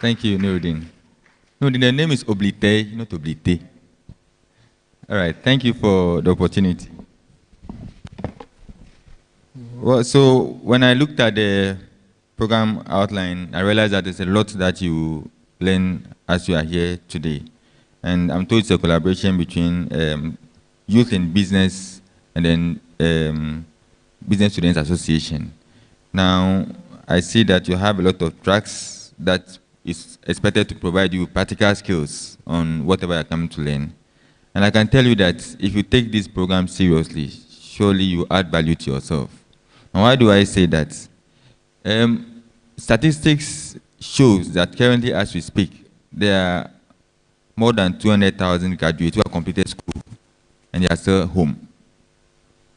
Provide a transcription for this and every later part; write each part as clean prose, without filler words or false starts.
Thank you, Nuruddin. Nuruddin, the name is Oblite, not Oblite. All right, thank you for the opportunity. Well, so when I looked at the program outline, I realized that there's a lot that you learn as you are here today. And I'm told it's a collaboration between Youth in Business and then Business Students Association. Now, I see that you have a lot of tracks that is expected to provide you practical skills on whatever you're coming to learn. And I can tell you that if you take this program seriously, surely you add value to yourself. And why do I say that? Statistics shows that currently as we speak, there are more than 200,000 graduates who have completed school and they are still home.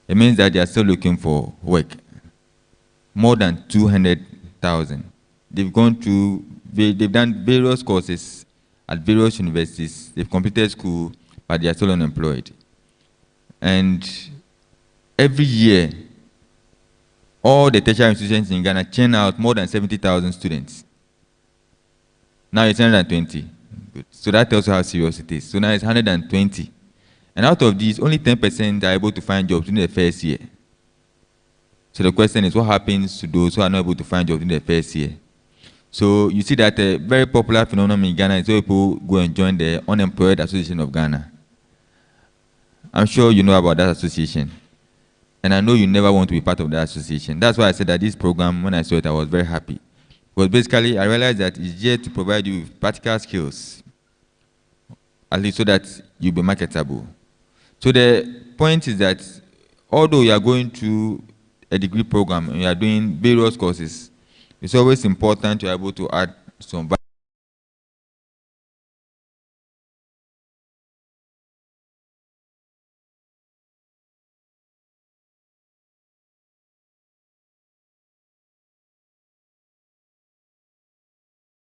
It means that they are still looking for work. More than 200,000. They've gone through, they've done various courses at various universities. They've completed school, but they are still unemployed. And every year, all the tertiary institutions in Ghana churn out more than 70,000 students. Now it's 120. Good. So that tells you how serious it is. So now it's 120. And out of these, only 10% are able to find jobs in the first year. So the question is, what happens to those who are not able to find jobs in the first year? So you see that a very popular phenomenon in Ghana is where people go and join the Unemployed Association of Ghana. I'm sure you know about that association. And I know you never want to be part of that association. That's why I said that this program, when I saw it, I was very happy. Because basically, I realized that it's here to provide you with practical skills, at least so that you'll be marketable. So the point is that although you are going through a degree program and you are doing various courses, it's always important to be able to add some value.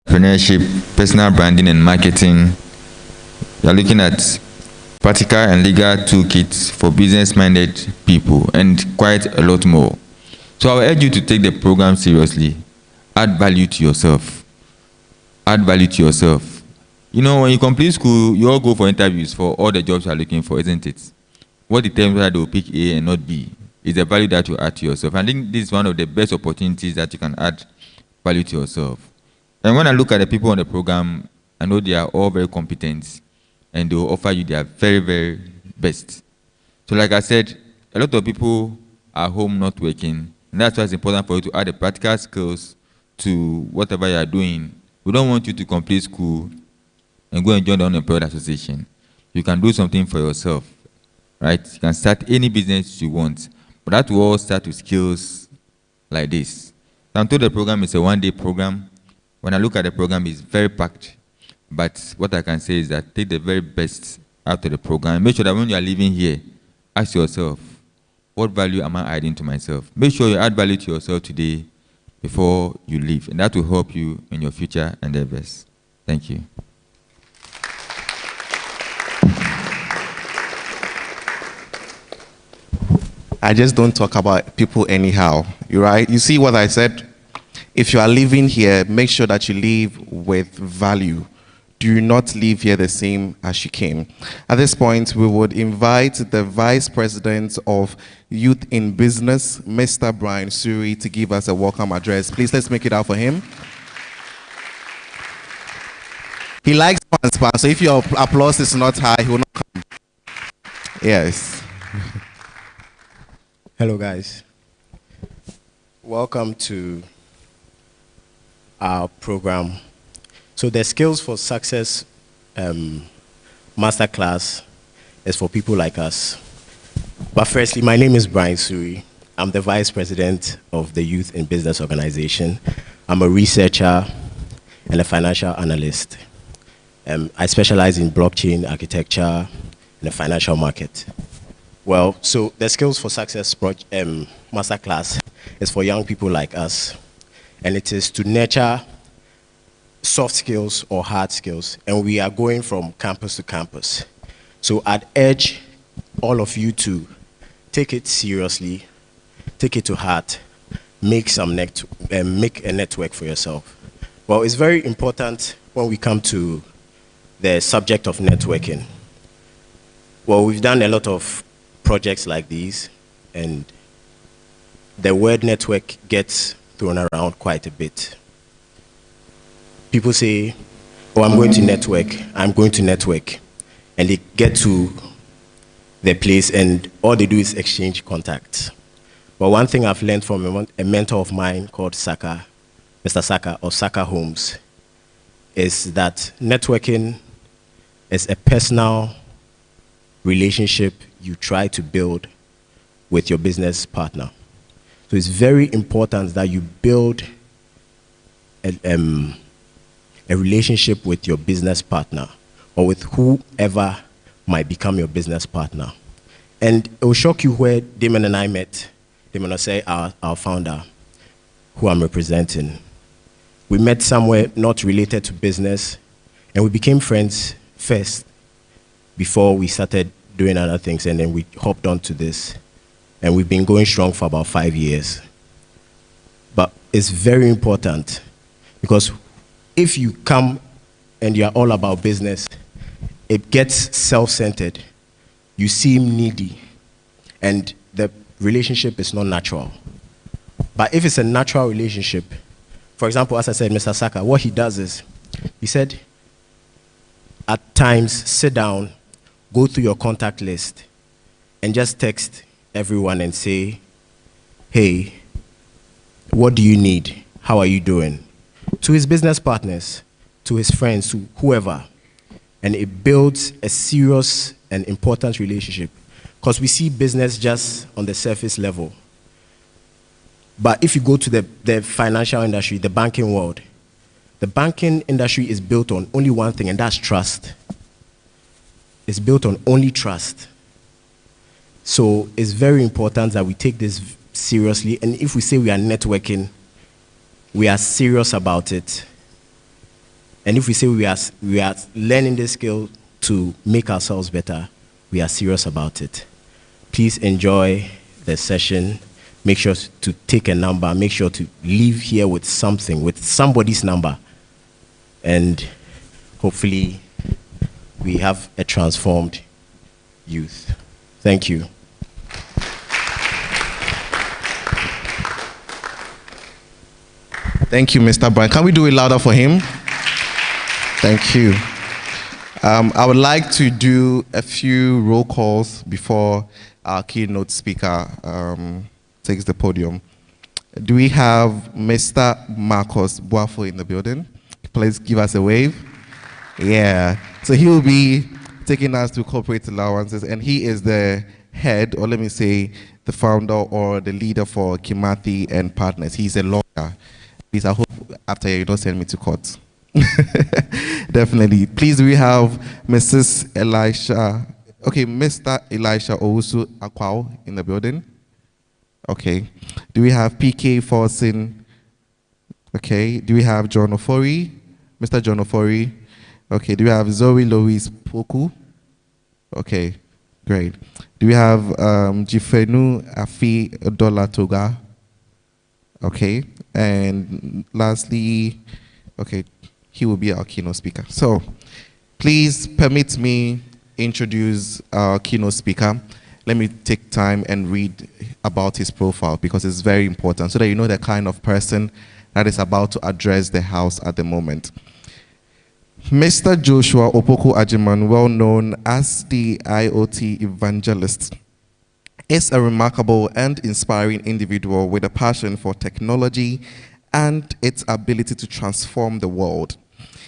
Entrepreneurship, personal branding and marketing. You are looking at practical and legal toolkits for business-minded people and quite a lot more. So I urge you to take the program seriously. Add value to yourself. Add value to yourself. You know, when you complete school, you all go for interviews for all the jobs you are looking for, isn't it? What determines whether they will pick A and not B is the value that you add to yourself. I think this is one of the best opportunities that you can add value to yourself. And when I look at the people on the program, I know they are all very competent and they will offer you their very, very best. So like I said, a lot of people are home not working. And that's why it's important for you to add the practical skills to whatever you are doing. We don't want you to complete school and go and join the Unemployed Association. You can do something for yourself, right? You can start any business you want. But that will all start with skills like this. I'm told the program is a one-day program. When I look at the program, it's very packed. But what I can say is that take the very best out of the program. Make sure that when you are leaving here, ask yourself, what value am I adding to myself? Make sure you add value to yourself today before you leave. And that will help you in your future endeavors. Thank you. I just don't talk about people anyhow. You're right. You see what I said? If you are living here, make sure that you leave with value. Do not leave here the same as you came. At this point, we would invite the Vice President of Youth in Business, Mr. Brian Suri, to give us a welcome address. Please, let's make it out for him. He likes fans, so if your applause is not high, he will not come. Yes. Hello, guys. Welcome to our program. So the Skills for Success Masterclass is for people like us. But firstly, my name is Brian Suri. I'm the Vice President of the Youth in Business Organization. I'm a researcher and a financial analyst. I specialize in blockchain architecture and the financial market. Well, so the Skills for Success Masterclass is for young people like us. And it is to nurture soft skills or hard skills. And we are going from campus to campus. So I'd urge all of you to take it seriously, take it to heart, make a network for yourself? Well, it's very important when we come to the subject of networking. Well, we've done a lot of projects like these, and the word network gets thrown around quite a bit. People say, oh, I'm going to network, and they get to the place and all they do is exchange contacts. But one thing I've learned from a mentor of mine called Saka, Mr. Saka, or Saka Holmes, is that networking is a personal relationship you try to build with your business partner. So it's very important that you build a relationship with your business partner or with whoever might become your business partner. And it will shock you where Damon and I met. Damon will say our founder, who I'm representing. We met somewhere not related to business, and we became friends first before we started doing other things, and then we hopped onto this. And we've been going strong for about 5 years. But it's very important because if you come and you're all about business, it gets self-centered. You seem needy, and the relationship is not natural. But if it's a natural relationship, for example, as I said, Mr. Saka, what he does is, he said, at times, sit down, go through your contact list, and just text everyone and say, hey, what do you need? How are you doing? To his business partners, to his friends, to whoever. And it builds a serious and important relationship. Because we see business just on the surface level. But if you go to the financial industry, the banking world, the banking industry is built on only one thing, and that's trust. It's built on only trust. So it's very important that we take this seriously. And if we say we are networking, we are serious about it. And if we say we are learning this skill to make ourselves better, we are serious about it. Please enjoy the session. Make sure to take a number. Make sure to leave here with something, with somebody's number. And hopefully we have a transformed youth. Thank you. Thank you, Mr. Brian. Can we do it louder for him? Thank you. I would like to do a few roll calls before our keynote speaker takes the podium. Do we have Mr. Marcos Boafo in the building? Please give us a wave. Yeah. So he will be taking us to corporate allowances, and he is the head, or let me say, the founder or the leader for Kimathi and Partners. He's a lawyer. Please, I hope after you don't send me to court. Definitely. Please, we have Mrs. Elisha. Okay, Mr. Elisha Owusu Akwao in the building. Okay. Do we have PK Forsin? Okay. Do we have John Ofori? Mr. John Ofori. Okay. Do we have Zoe Louise Poku? Okay. Great. Do we have Jifenu Afi Dola Toga? Okay. And lastly, okay, he will be our keynote speaker. So please permit me introduce our keynote speaker. Let me take time and read about his profile because it's very important so that you know the kind of person that is about to address the house at the moment. Mr. Joshua Opoku Ajiman, well known as the IoT evangelist, is a remarkable and inspiring individual with a passion for technology and its ability to transform the world.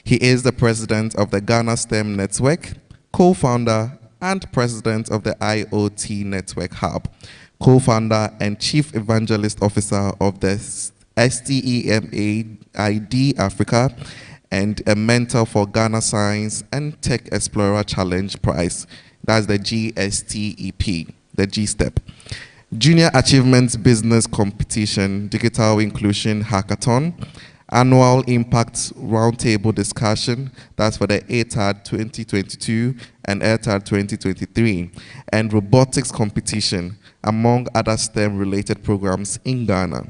He is the president of the Ghana STEM Network, co-founder and president of the IoT Network Hub, co-founder and chief evangelist officer of the STEMAID Africa, and a mentor for Ghana Science and Tech Explorer Challenge Prize. That's the GSTEP, the G-STEP. Junior Achievements Business Competition, Digital Inclusion Hackathon, Annual Impact Roundtable Discussion, that's for the ATAD 2022 and ATAD 2023, and Robotics Competition, among other STEM-related programs in Ghana.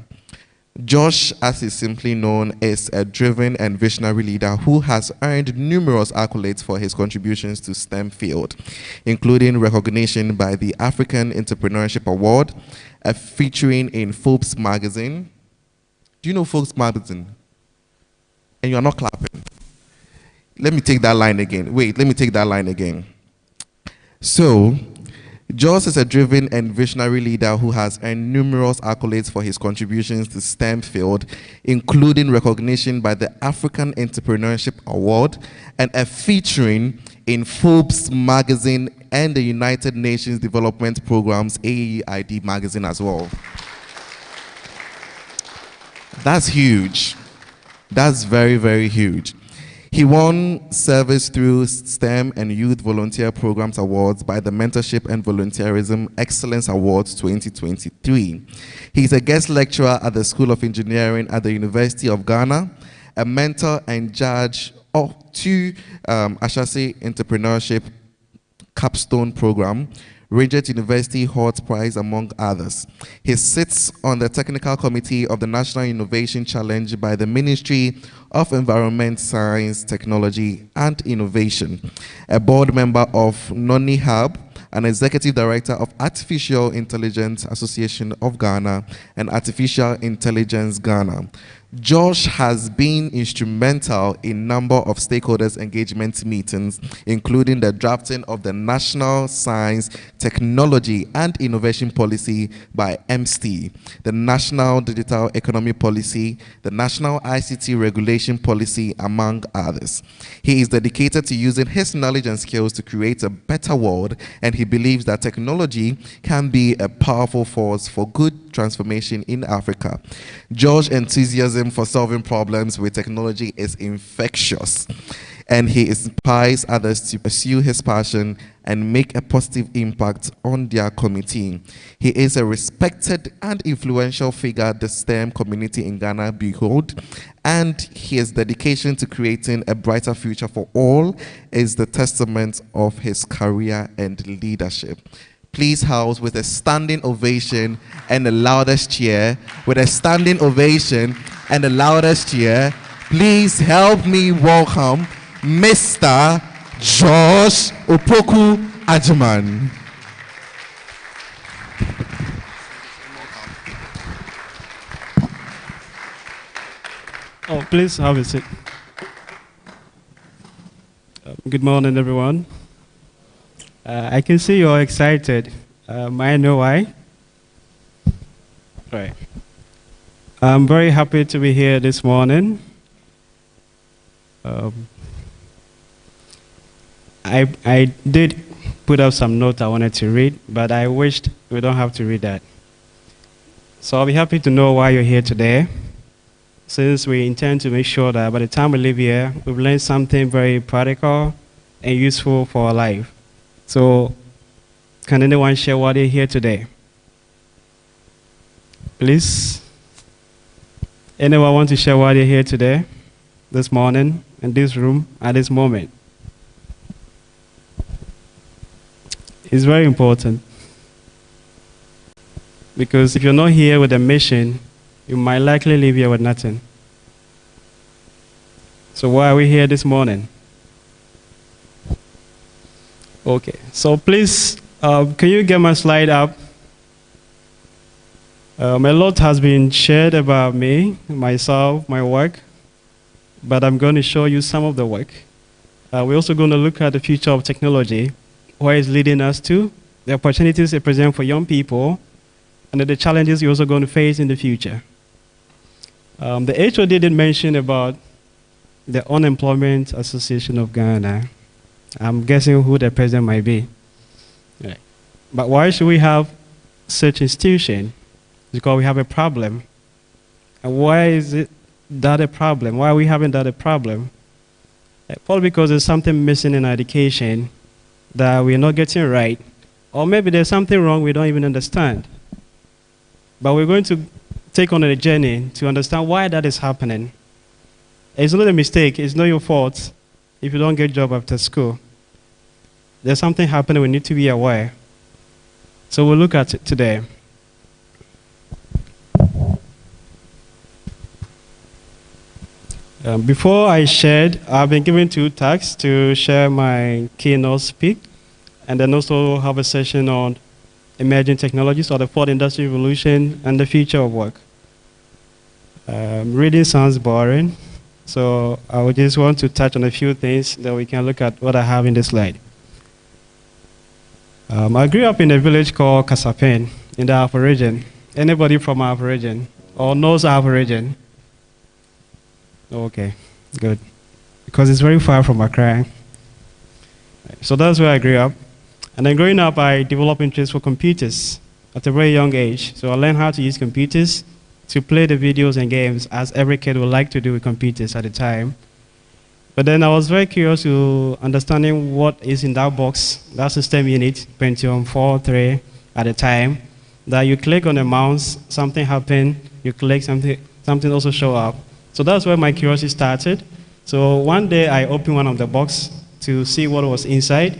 Josh, as is simply known, is a driven and visionary leader who has earned numerous accolades for his contributions to STEM field, including recognition by the African Entrepreneurship Award, featuring in Forbes magazine. Do you know Forbes magazine? And you are not clapping. Let me take that line again. Wait, let me take that line again. So, Josh is a driven and visionary leader who has earned numerous accolades for his contributions to STEM field, including recognition by the African Entrepreneurship Award and a featuring in Forbes magazine and the United Nations Development Program's AEID magazine as well. That's huge. That's very, very huge. He won Service Through STEM and Youth Volunteer Programs Awards by the Mentorship and Volunteerism Excellence Awards 2023. He's a guest lecturer at the School of Engineering at the University of Ghana, a mentor and judge to Ashasi Entrepreneurship Capstone Program, Regent University Hort Prize, among others. He sits on the technical committee of the National Innovation Challenge by the Ministry of Environment, Science, Technology, and Innovation, a board member of Noni Hub, an executive director of Artificial Intelligence Association of Ghana and Artificial Intelligence Ghana. Josh has been instrumental in a number of stakeholders' engagement meetings, including the drafting of the National Science, Technology, and Innovation Policy by MSTI, the National Digital Economy Policy, the National ICT Regulation Policy, among others. He is dedicated to using his knowledge and skills to create a better world, and he believes that technology can be a powerful force for good transformation in Africa. Josh's enthusiasm for solving problems with technology is infectious, and he inspires others to pursue his passion and make a positive impact on their community. He is a respected and influential figure the STEM community in Ghana behold, and his dedication to creating a brighter future for all is the testament of his career and leadership. Please house with a standing ovation and the loudest cheer. With a standing ovation and the loudest cheer, please help me welcome Mr. Josh Opoku Ajiman. Oh, please have a seat. Good morning, everyone. I can see you're excited. May I know why? Right. I'm very happy to be here this morning. I did put up some notes I wanted to read, but I wished we don't have to read that. So I'll be happy to know why you're here today, since we intend to make sure that by the time we leave here, we've learned something very practical and useful for our life. So, can anyone share why they're here today? Please? Anyone want to share why they're here today, this morning, in this room, at this moment? It's very important. Because if you're not here with a mission, you might likely leave here with nothing. So why are we here this morning? Okay, so please, can you get my slide up? A lot has been shared about me, myself, my work, but I'm going to show you some of the work. We're also going to look at the future of technology, where it's leading us to, the opportunities it presents for young people, and the challenges you're also going to face in the future. The HOD did mention about the Unemployment Association of Ghana. I'm guessing who the president might be. Right. But why should we have such institution? Because we have a problem. And why is it that a problem? Why are we having that a problem? Probably because there's something missing in our education that we're not getting right. Or maybe there's something wrong we don't even understand. But we're going to take on a journey to understand why that is happening. It's not a mistake. It's not your fault if you don't get a job after school. There's something happening we need to be aware. So we'll look at it today. Before I shared, I've been given 2 tasks to share my keynote speak, and then also have a session on emerging technologies or the 4th industrial revolution and the future of work. Reading sounds boring, so I would just want to touch on a few things that we can look at what I have in this slide. I grew up in a village called Kasapin in the Alpha region. Anybody from Alpha region or knows Alpha region? Okay, good. Because it's very far from Accra. So that's where I grew up. And then growing up, I developed interest for computers at a very young age. So I learned how to use computers to play the videos and games as every kid would like to do with computers at the time. But then I was very curious to understanding what is in that box, that system unit, Pentium 4, 3 at the time, that you click on the mouse, something happens, you click, something also show up. So that's where my curiosity started. So one day I opened one of the box to see what was inside,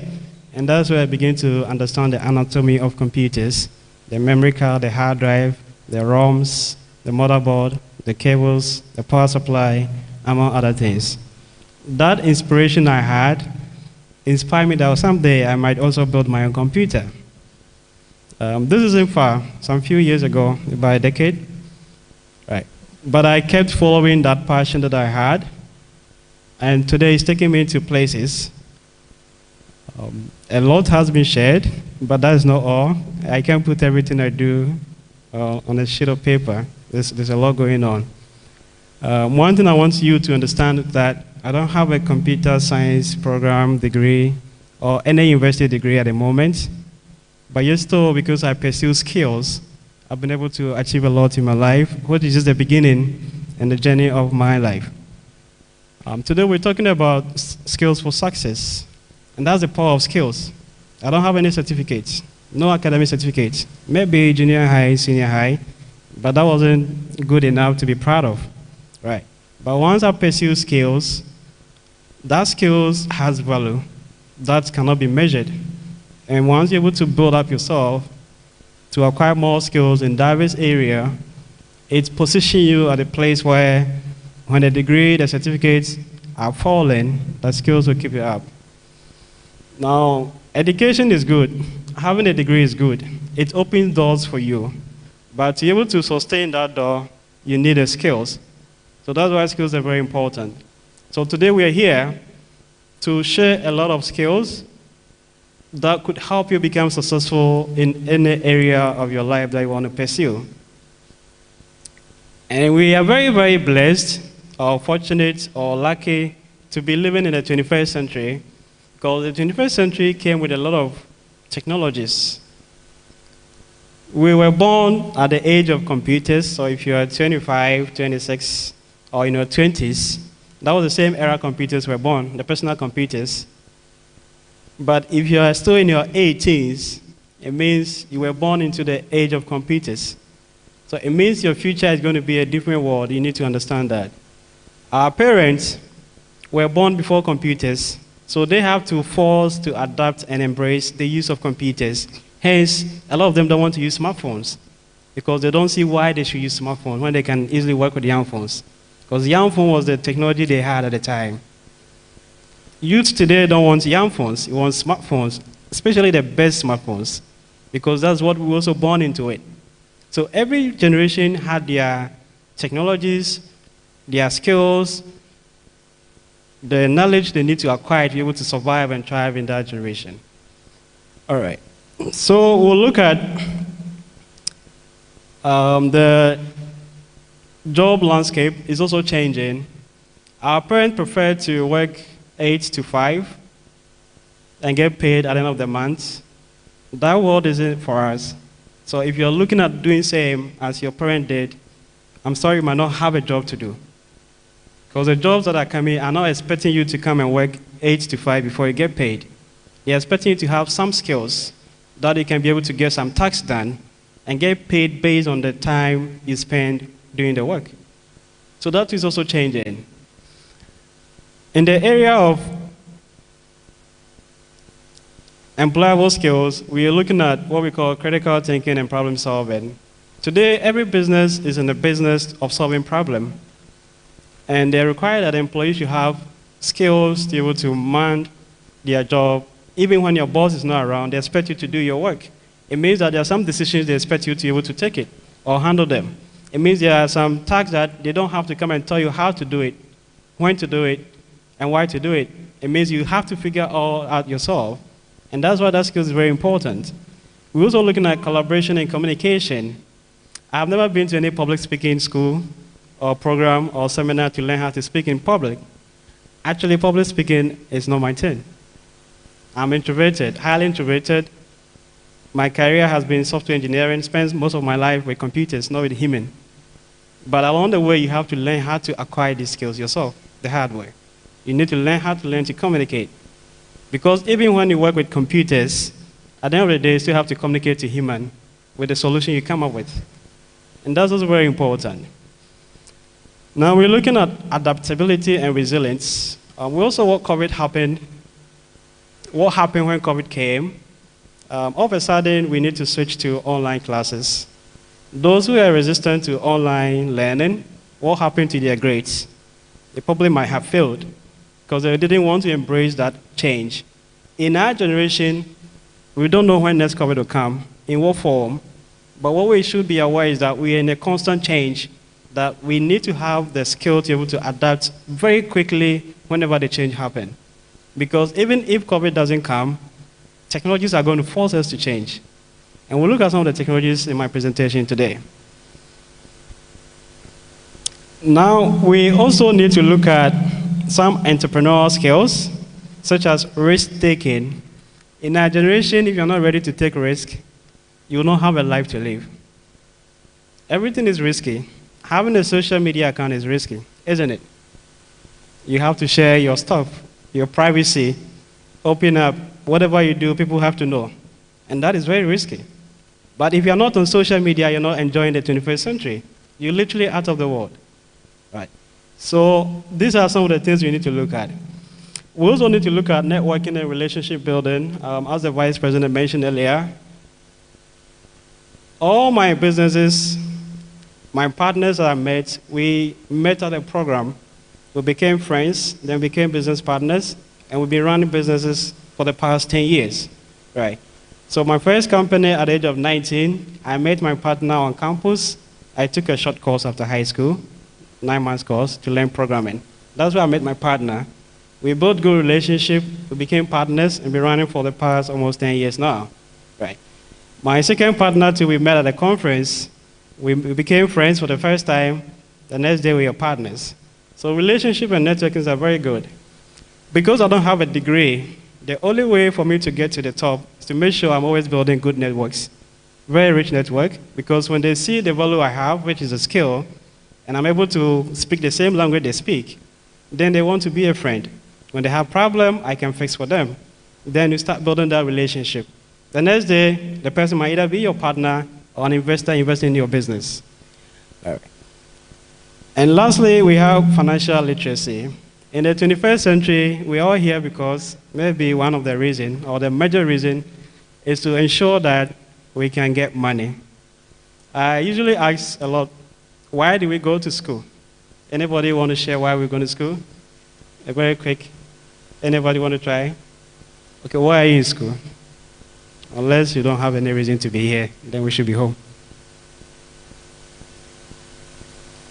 and that's where I began to understand the anatomy of computers, the memory card, the hard drive, the ROMs, the motherboard, the cables, the power supply, among other things. That inspiration I had inspired me that someday I might also build my own computer. This isn't far, some few years ago, about a decade. Right. But I kept following that passion that I had, and today it's taking me to places. A lot has been shared, but that is not all. I can't put everything I do on a sheet of paper. There's a lot going on. One thing I want you to understand is that I don't have a computer science program degree or any university degree at the moment, but yet still, because I pursue skills, I've been able to achieve a lot in my life, which is just the beginning and the journey of my life. Today we're talking about skills for success, and that's the power of skills. I don't have any certificates, no academic certificates, maybe junior high, senior high, but that wasn't good enough to be proud of, right? But once I pursue skills, that skills has value that cannot be measured. And once you're able to build up yourself to acquire more skills in diverse areas, it positions you at a place where when the degree, the certificates are falling, the skills will keep you up. Now, education is good. Having a degree is good. It opens doors for you. But to be able to sustain that door, you need the skills. So that's why skills are very important. So today we are here to share a lot of skills that could help you become successful in any area of your life that you want to pursue. And we are very, very blessed or fortunate or lucky to be living in the 21st century, because the 21st century came with a lot of technologies. We were born at the age of computers, so if you are 25, 26, or in your 20s, that was the same era computers were born, the personal computers. But if you are still in your 18s, it means you were born into the age of computers. So it means your future is going to be a different world. You need to understand that. Our parents were born before computers, so they have to force to adapt and embrace the use of computers. Hence, a lot of them don't want to use smartphones because they don't see why they should use smartphones when they can easily work with young phones. Because the young phone was the technology they had at the time. Youth today don't want young phones, they want smartphones, especially the best smartphones, because that's what we were also born into it. So every generation had their technologies, their skills, the knowledge they need to acquire to be able to survive and thrive in that generation. All right. So we'll look at the job landscape is also changing. Our parents prefer to work 8 to 5 and get paid at the end of the month. That world isn't for us. So if you're looking at doing the same as your parent did, I'm sorry you might not have a job to do. Because the jobs that are coming are not expecting you to come and work 8 to 5 before you get paid. They're expecting you to have some skills that you can be able to get some tax done and get paid based on the time you spend doing the work. So that is also changing. In the area of employable skills, we are looking at what we call critical thinking and problem solving. Today, every business is in the business of solving problems. And they require that employees should have skills to be able to man their job. Even when your boss is not around, they expect you to do your work. It means that there are some decisions they expect you to be able to take it or handle them. It means there are some tasks that they don't have to come and tell you how to do it, when to do it, and why to do it. It means you have to figure all out yourself. And that's why that skill is very important. We're also looking at collaboration and communication. I've never been to any public speaking school or program or seminar to learn how to speak in public. Actually, public speaking is not my thing. I'm introverted, highly introverted. My career has been software engineering, spent most of my life with computers, not with human. But along the way, you have to learn how to acquire these skills yourself, the hard way. You need to learn how to communicate. Because even when you work with computers, at the end of the day, you still have to communicate to human with the solution you come up with. And that's also very important. Now we're looking at adaptability and resilience. We also what COVID happened. What happened when COVID came? All of a sudden, we need to switch to online classes. Those who are resistant to online learning, what happened to their grades? They probably might have failed because they didn't want to embrace that change. In our generation, we don't know when next COVID will come, in what form, but what we should be aware is that we are in a constant change, that we need to have the skill to be able to adapt very quickly whenever the change happens. Because even if COVID doesn't come, technologies are going to force us to change. And we'll look at some of the technologies in my presentation today. Now, we also need to look at some entrepreneurial skills, such as risk-taking. In our generation, if you're not ready to take risk, you will not have a life to live. Everything is risky. Having a social media account is risky, isn't it? You have to share your stuff, your privacy, open up. Whatever you do, people have to know. And that is very risky. But if you're not on social media, you're not enjoying the 21st century. You're literally out of the world. Right? So these are some of the things we need to look at. We also need to look at networking and relationship building. As the Vice President mentioned earlier, all my businesses, my partners that I met, we met at a program. We became friends, then became business partners, and we've been running businesses for the past 10 years. Right? So my first company at the age of 19, I met my partner on campus. I took a short course after high school, 9 months course, to learn programming. That's where I met my partner. We built good relationship. We became partners and been running for the past almost 10 years now. Right. My second partner, too, we met at a conference. We became friends for the first time. The next day, we were partners. So relationship and networking are very good. Because I don't have a degree, the only way for me to get to the top is to make sure I'm always building good networks. Very rich network, because when they see the value I have, which is a skill, and I'm able to speak the same language they speak, then they want to be a friend. When they have a problem, I can fix for them. Then you start building that relationship. The next day, the person might either be your partner or an investor investing in your business. All right. And lastly, we have financial literacy. In the 21st century, we're all here because maybe one of the reasons, or the major reason, is to ensure that we can get money. I usually ask a lot, why do we go to school? Anybody want to share why we're going to school? Very quick. Anybody want to try? Okay, why are you in school? Unless you don't have any reason to be here, then we should be home.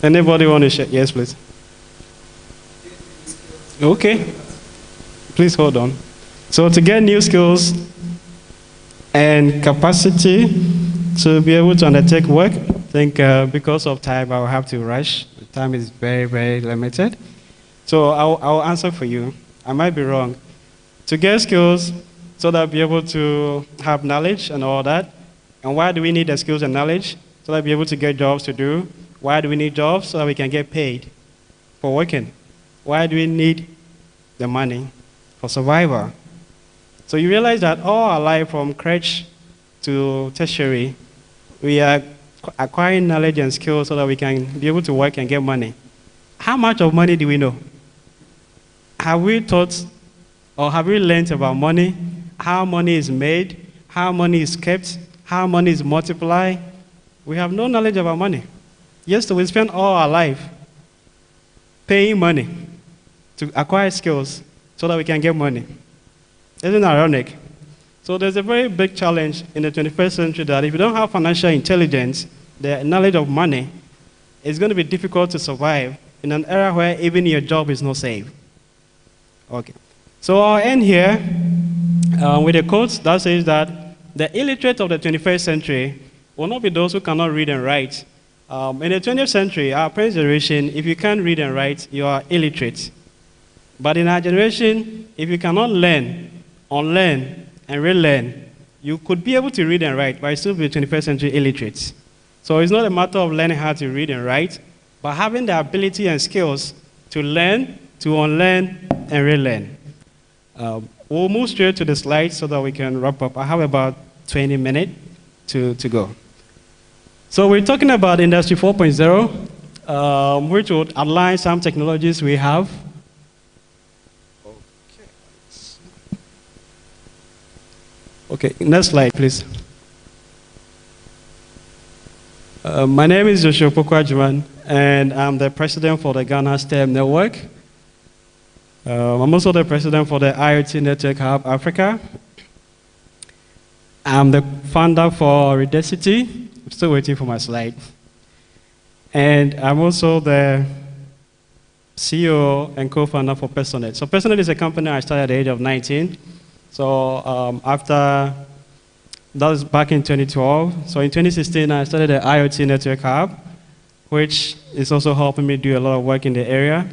Anybody want to share? Yes, please. Okay. Please hold on. So to get new skills and capacity to be able to undertake work, I think because of time, I will have to rush. The time is very, very limited. So I'll answer for you. I might be wrong. To get skills so that I'll be able to have knowledge and all that. And why do we need the skills and knowledge? So that I'll be able to get jobs to do. Why do we need jobs? So that we can get paid for working. Why do we need the money? For survival. So you realize that all our life from crèche to tertiary, we are acquiring knowledge and skills so that we can be able to work and get money. How much of money do we know? Have we taught or have we learned about money? How money is made? How money is kept? How money is multiplied? We have no knowledge about money. Yes, so we spend all our life paying money to acquire skills so that we can get money. Isn't it ironic? So there's a very big challenge in the 21st century that if you don't have financial intelligence, the knowledge of money, it's going to be difficult to survive in an era where even your job is not safe. Okay. So I'll end here with a quote that says that the illiterate of the 21st century will not be those who cannot read and write. In the 20th century, our parents' generation, if you can't read and write, you are illiterate. But in our generation, if you cannot learn, unlearn, and relearn, you could be able to read and write, but still be 21st century illiterate. So it's not a matter of learning how to read and write, but having the ability and skills to learn, to unlearn, and relearn. We'll move straight to the slides so that we can wrap up. I have about 20 minutes to go. So we're talking about Industry 4.0, which would outline some technologies we have. Okay, next slide, please. My name is Joshua Pokwajuman, and I'm the president for the Ghana STEM Network. I'm also the president for the IoT Network Hub Africa. I'm the founder for Redacity. I'm still waiting for my slide. And I'm also the CEO and co-founder for Personet. So Personet is a company I started at the age of 19. So that was back in 2012. So in 2016, I started the IoT Network Hub, which is also helping me do a lot of work in the area.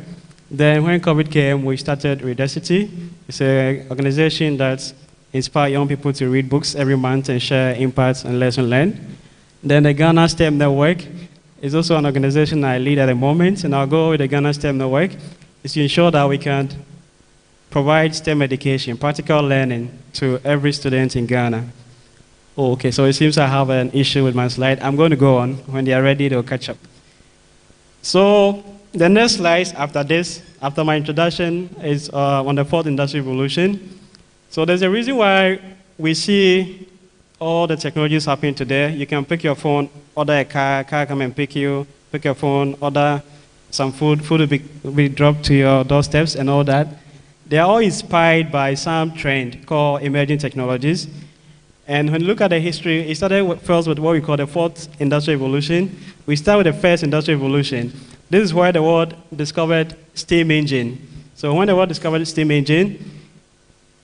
Then when COVID came, we started Redacity. It's an organization that inspires young people to read books every month and share impacts and lessons learned. Then the Ghana STEM Network is also an organization I lead at the moment, and our goal with the Ghana STEM Network is to ensure that we can provide STEM education, practical learning to every student in Ghana. Okay, so it seems I have an issue with my slide. I'm going to go on. When they are ready, they'll catch up. So the next slides after this, after my introduction, is on the fourth industrial revolution. So there's a reason why we see all the technologies happening today. You can pick your phone, order a car come and pick you, pick your phone, order some food will be dropped to your doorsteps and all that. They are all inspired by some trend called emerging technologies. And when you look at the history, it started first with what we call the fourth industrial revolution. We start with the first industrial revolution. This is where the world discovered steam engine. So when the world discovered steam engine,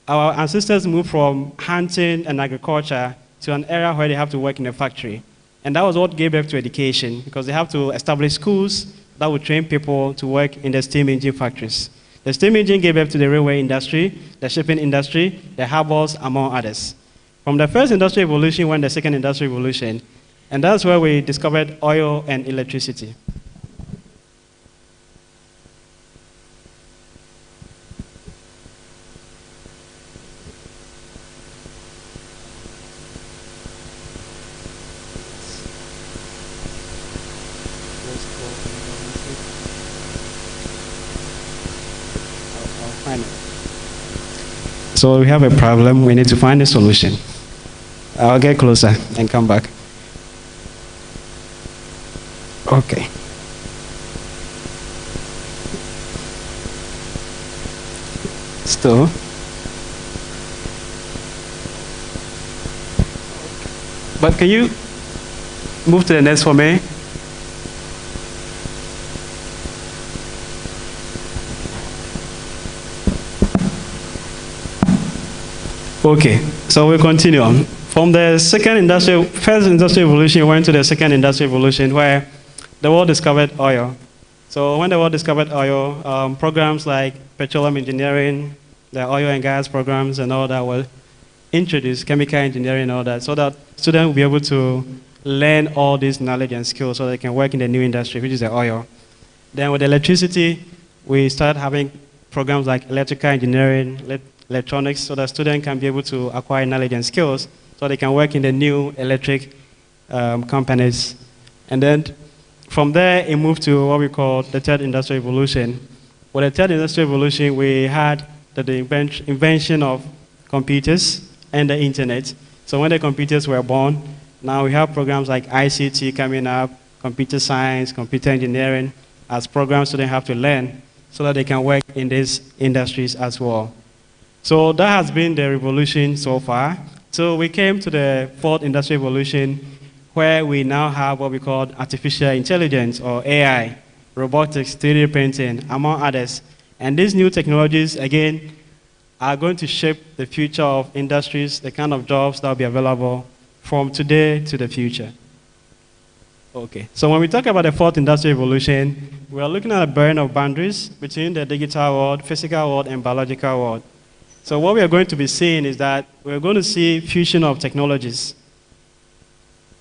our ancestors moved from hunting and agriculture to an era where they have to work in a factory. And that was what gave birth to education, because they have to establish schools that would train people to work in the steam engine factories. The steam engine gave birth to the railway industry, the shipping industry, the harbors, among others. From the first industrial revolution went the second industrial revolution, and that's where we discovered oil and electricity. So we have a problem, we need to find a solution. I'll get closer and come back. Okay. Still. But can you move to the next for me? Okay, so we'll continue on. From the first industrial revolution, we went to the second industrial revolution where the world discovered oil. So when the world discovered oil, programs like petroleum engineering, the oil and gas programs and all that were introduced, chemical engineering and all that, so that students will be able to learn all this knowledge and skills so they can work in the new industry, which is the oil. Then with electricity, we started having programs like electrical engineering, electronics, so that students can be able to acquire knowledge and skills so they can work in the new electric companies. And then from there, it moved to what we call the third industrial revolution. With the third industrial revolution, we had the invention of computers and the internet. So when the computers were born, now we have programs like ICT coming up, computer science, computer engineering, as programs students have to learn so that they can work in these industries as well. So that has been the revolution so far. So we came to the fourth industrial revolution, where we now have what we call artificial intelligence, or AI, robotics, 3D printing, among others. And these new technologies, again, are going to shape the future of industries, the kind of jobs that will be available from today to the future. Okay, so when we talk about the fourth industrial revolution, we are looking at a blurring of boundaries between the digital world, physical world, and biological world. So what we are going to be seeing is that we're going to see fusion of technologies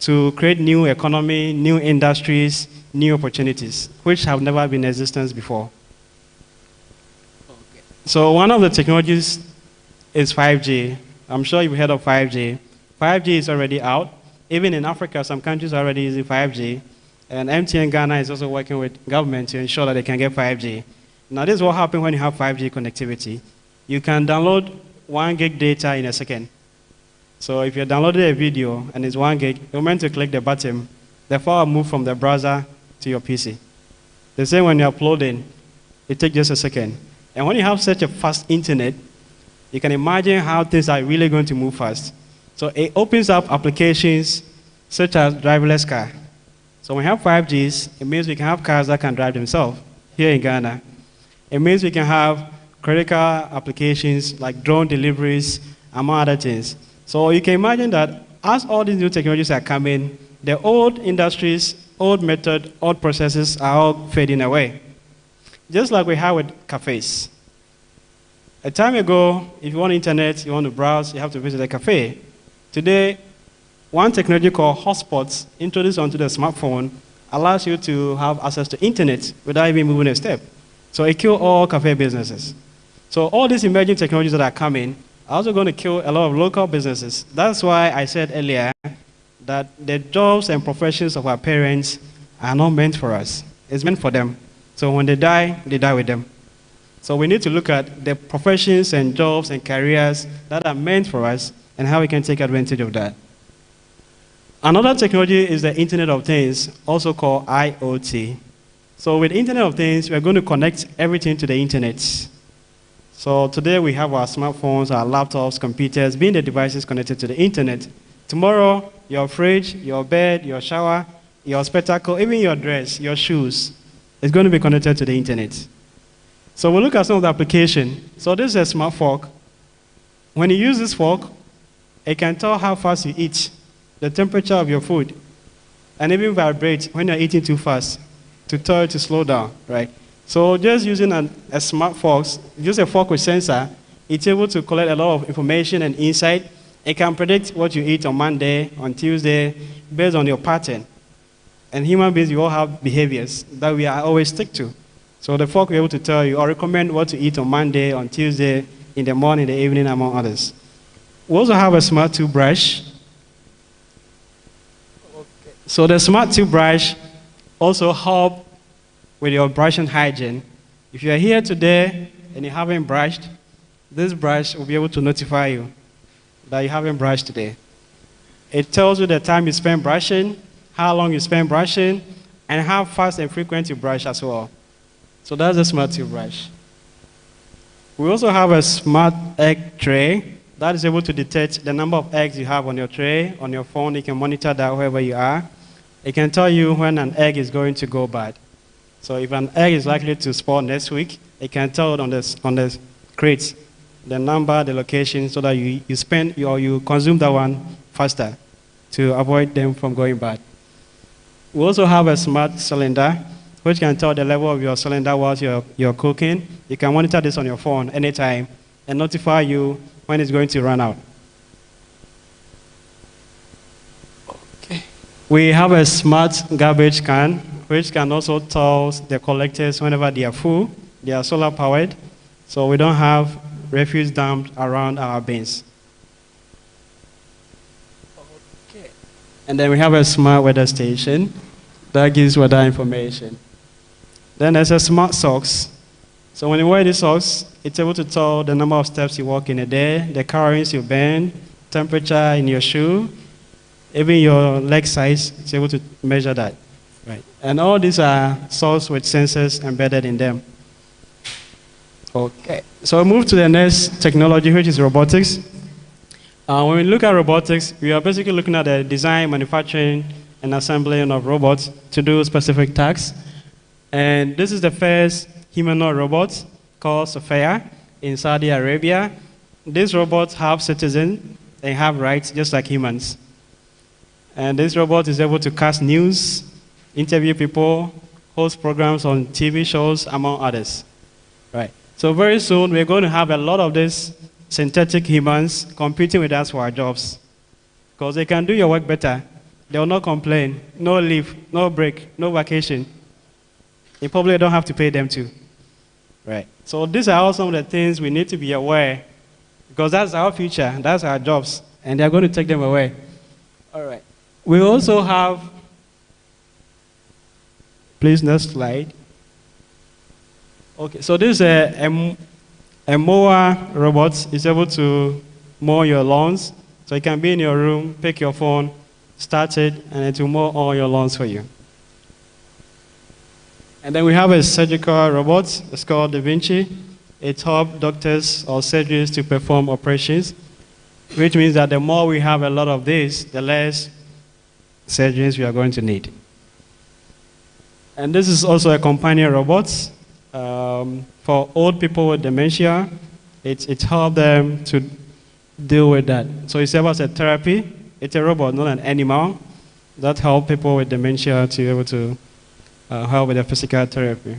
to create new economy, new industries, new opportunities, which have never been in existence before. Okay. So one of the technologies is 5G. I'm sure you've heard of 5G. 5G is already out. Even in Africa, some countries are already using 5G. And MTN Ghana is also working with government to ensure that they can get 5G. Now, this is what happens when you have 5G connectivity. You can download 1 gig data in a second. So if you're downloading a video and it's 1 gig, you're meant to click the button. The file will move from the browser to your PC. The same when you're uploading, it takes just a second. And when you have such a fast internet, you can imagine how things are really going to move fast. So it opens up applications such as driverless car. So when we have 5Gs, it means we can have cars that can drive themselves here in Ghana. It means we can have critical applications like drone deliveries, among other things. So you can imagine that as all these new technologies are coming, the old industries, old methods, old processes are all fading away. Just like we have with cafes. A time ago, if you want internet, you want to browse, you have to visit a cafe. Today, one technology called hotspots, introduced onto the smartphone, allows you to have access to internet without even moving a step. So it kills all cafe businesses. So all these emerging technologies that are coming are also going to kill a lot of local businesses. That's why I said earlier that the jobs and professions of our parents are not meant for us. It's meant for them. So when they die with them. So we need to look at the professions and jobs and careers that are meant for us and how we can take advantage of that. Another technology is the Internet of Things, also called IoT. So with Internet of Things, we're going to connect everything to the internet. So today we have our smartphones, our laptops, computers, being the devices connected to the internet. Tomorrow, your fridge, your bed, your shower, your spectacle, even your dress, your shoes, is going to be connected to the internet. So we'll look at some of the application. So this is a smart fork. When you use this fork, it can tell how fast you eat, the temperature of your food, and even vibrate when you're eating too fast to tell you to slow down, right? So just using a smart fork, use a fork with sensor, it's able to collect a lot of information and insight. It can predict what you eat on Monday, on Tuesday, based on your pattern. And human beings, we all have behaviors that we are always stick to. So the fork will be able to tell you or recommend what to eat on Monday, on Tuesday, in the morning, in the evening, among others. We also have a smart toothbrush. Okay. So the smart toothbrush also helps with your brushing hygiene. If you are here today and you haven't brushed, this brush will be able to notify you that you haven't brushed today. It tells you the time you spend brushing, how long you spend brushing, and how fast and frequent you brush as well. So that's a smart toothbrush. We also have a smart egg tray that is able to detect the number of eggs you have on your tray, on your phone. You can monitor that wherever you are. It can tell you when an egg is going to go bad. So if an egg is likely to spawn next week, it can tell on the crates the number, the location, so that you spend or you consume that one faster to avoid them from going bad. We also have a smart cylinder, which can tell the level of your cylinder whilst you're cooking. You can monitor this on your phone anytime and notify you when it's going to run out. Okay. We have a smart garbage can, which can also tell the collectors whenever they are full. They are solar powered, so we don't have refuse dumped around our bins. Okay. And then we have a smart weather station that gives weather information. Then there's a smart socks. So when you wear these socks, it's able to tell the number of steps you walk in a day, the calories you burn, temperature in your shoe, even your leg size, it's able to measure that. Right. And all these are sourced with sensors embedded in them. Okay, so we move to the next technology, which is robotics. When we look at robotics, we are basically looking at the design, manufacturing, and assembling of robots to do specific tasks. And this is the first humanoid robot called Sophia in Saudi Arabia. These robots have citizens and have rights just like humans. And this robot is able to cast news, interview people, host programs on TV shows, among others. Right. So very soon, we're going to have a lot of these synthetic humans competing with us for our jobs. Because they can do your work better. They will not complain. No leave, no break, no vacation. You probably don't have to pay them to. Right. So these are all some of the things we need to be aware, because that's our future, that's our jobs, and they're going to take them away. All right. We also have, please, next slide. Okay, so this is a mower robot. It's able to mow your lawns. So it can be in your room, pick your phone, start it, and it will mow all your lawns for you. And then we have a surgical robot. It's called Da Vinci. It helps doctors or surgeons to perform operations, which means that the more we have a lot of this, the less surgeons we are going to need. And this is also a companion robot for old people with dementia. It helps them to deal with that. So it serves as a therapy. It's a robot, not an animal, that helps people with dementia to be able to help with the physical therapy.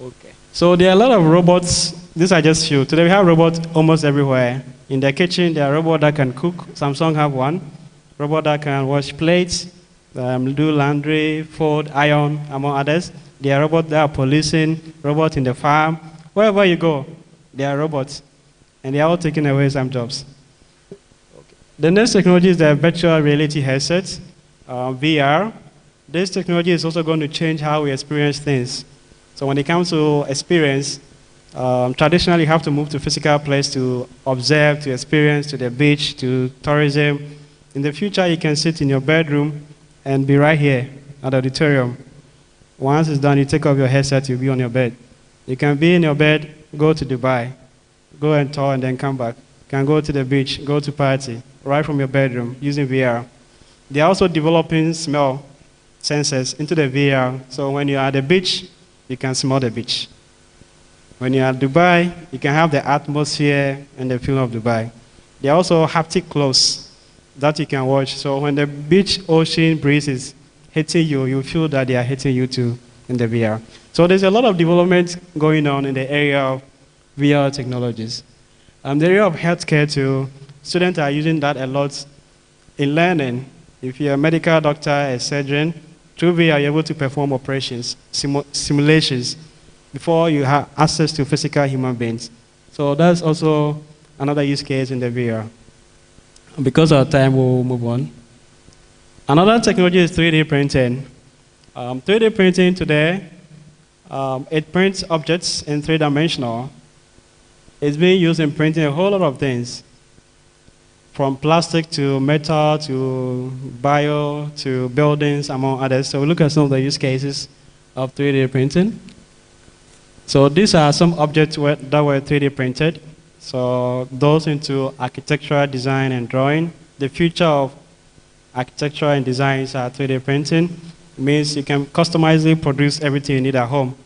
Okay. So there are a lot of robots. These are just few. Today we have robots almost everywhere. In the kitchen, there are robots that can cook. Samsung have one. Robot that can wash plates, do laundry, fold, iron, among others. There are robots that are policing, robots in the farm. Wherever you go, there are robots. And they are all taking away some jobs. Okay. The next technology is the virtual reality headsets, VR. This technology is also going to change how we experience things. So when it comes to experience, traditionally you have to move to physical place to observe, to experience, to the beach, to tourism. In the future, you can sit in your bedroom and be right here at the auditorium. Once it's done, you take off your headset, you'll be on your bed. You can be in your bed, go to Dubai, go and tour and then come back. You can go to the beach, go to party, right from your bedroom using VR. They are also developing smell sensors into the VR. So when you're at the beach, you can smell the beach. When you're at Dubai, you can have the atmosphere and the feeling of Dubai. There are also haptic clothes that you can watch. So when the beach ocean breeze is hitting you, you feel that they are hitting you too in the VR. So there's a lot of development going on in the area of VR technologies. The area of healthcare too, students are using that a lot in learning. If you're a medical doctor, a surgeon, through VR, you're able to perform operations, simulations, before you have access to physical human beings. So that's also another use case in the VR. Because of time, we'll move on. Another technology is 3D printing. 3D printing today, it prints objects in three-dimensional. It's being used in printing a whole lot of things, from plastic to metal to bio to buildings, among others. So we look at some of the use cases of 3D printing. So these are some objects that were 3D printed. So those into architectural design and drawing. The future of architecture and designs are 3D printing. It means you can customizably produce everything you need at home.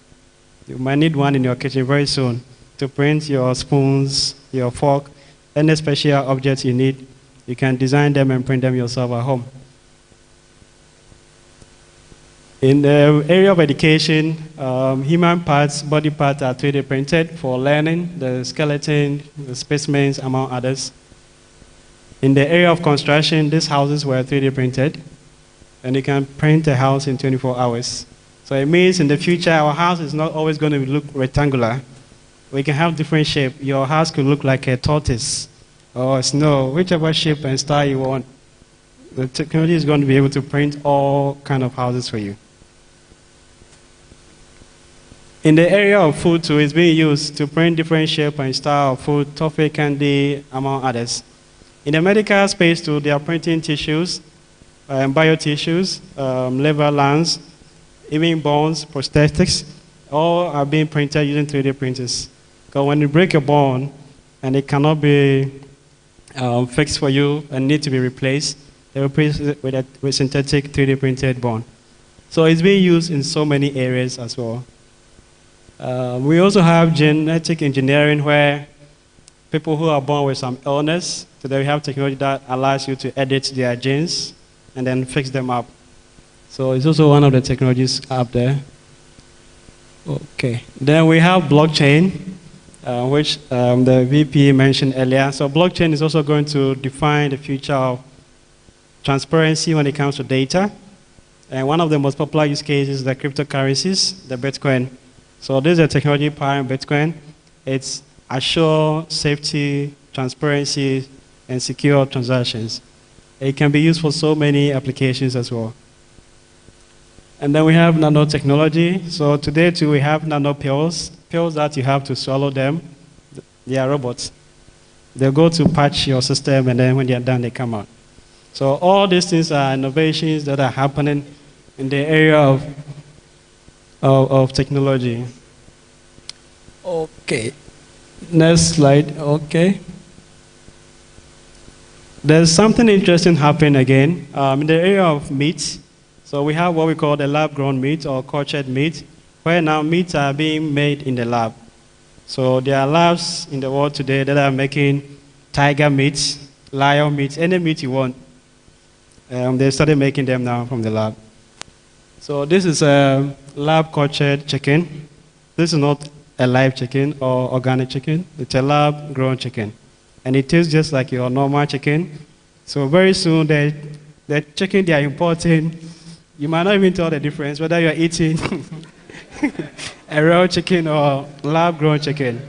You might need one in your kitchen very soon to print your spoons, your fork, any special objects you need. You can design them and print them yourself at home. In the area of education, human parts, body parts are 3D printed for learning, the skeleton, the specimens, among others. In the area of construction, these houses were 3D printed, and you can print a house in 24 hours. So it means in the future, our house is not always going to look rectangular. We can have different shape. Your house could look like a tortoise or a snow, whichever shape and style you want. The technology is going to be able to print all kinds of houses for you. In the area of food too, it's being used to print different shape and style of food, toffee, candy, among others. In the medical space too, they are printing tissues, biotissues, liver, lungs, even bones, prosthetics, all are being printed using 3D printers. Because when you break a bone and it cannot be fixed for you and need to be replaced, they replace it with synthetic 3D printed bone. So it's being used in so many areas as well. We also have genetic engineering where people who are born with some illness, today we have technology that allows you to edit their genes and then fix them up. So it's also one of the technologies up there. Okay. Then we have blockchain, which the VP mentioned earlier. So blockchain is also going to define the future of transparency when it comes to data. And one of the most popular use cases is the cryptocurrencies, the Bitcoin. So this is a technology powering Bitcoin. It's assure safety, transparency, and secure transactions. It can be used for so many applications as well. And then we have nanotechnology. So today too we have nano pills that you have to swallow them. They are robots. They'll go to patch your system, and then when they are done, they come out. So all these things are innovations that are happening in the area of technology. Okay. Next slide. Okay. There's something interesting happening again in the area of meat. So we have what we call the lab-grown meat or cultured meat, where now meats are being made in the lab. So there are labs in the world today that are making tiger meat, lion meat, any meat you want. They started making them now from the lab. So this is a lab-cultured chicken. This is not a live chicken or organic chicken. It's a lab-grown chicken. And it tastes just like your normal chicken. So very soon, the chicken they are importing, you might not even tell the difference whether you're eating a real chicken or lab-grown chicken.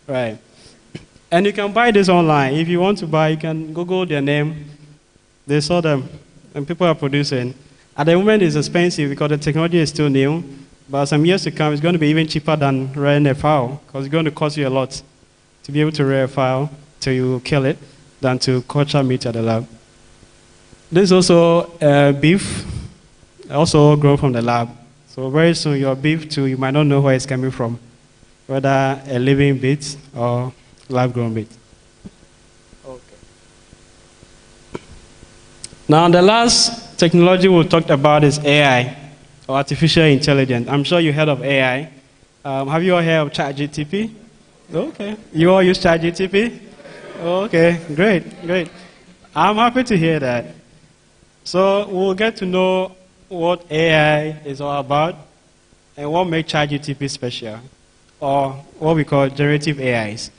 Right. And you can buy this online. If you want to buy, you can Google their name. They saw them, and people are producing. At the moment, it's expensive because the technology is still new. But some years to come, it's going to be even cheaper than rearing a fowl, because it's going to cost you a lot to be able to rear a fowl till you kill it than to culture meat at the lab. This is also beef, also grown from the lab. So very soon, your beef too, you might not know where it's coming from, whether a living beef or lab-grown beef. Okay. Now, the last technology we talked about is AI, or artificial intelligence. I'm sure you heard of AI. Have you all heard of ChatGPT? Okay. You all use ChatGPT? Okay, great. I'm happy to hear that. So we'll get to know what AI is all about and what makes ChatGPT special, or what we call generative AIs.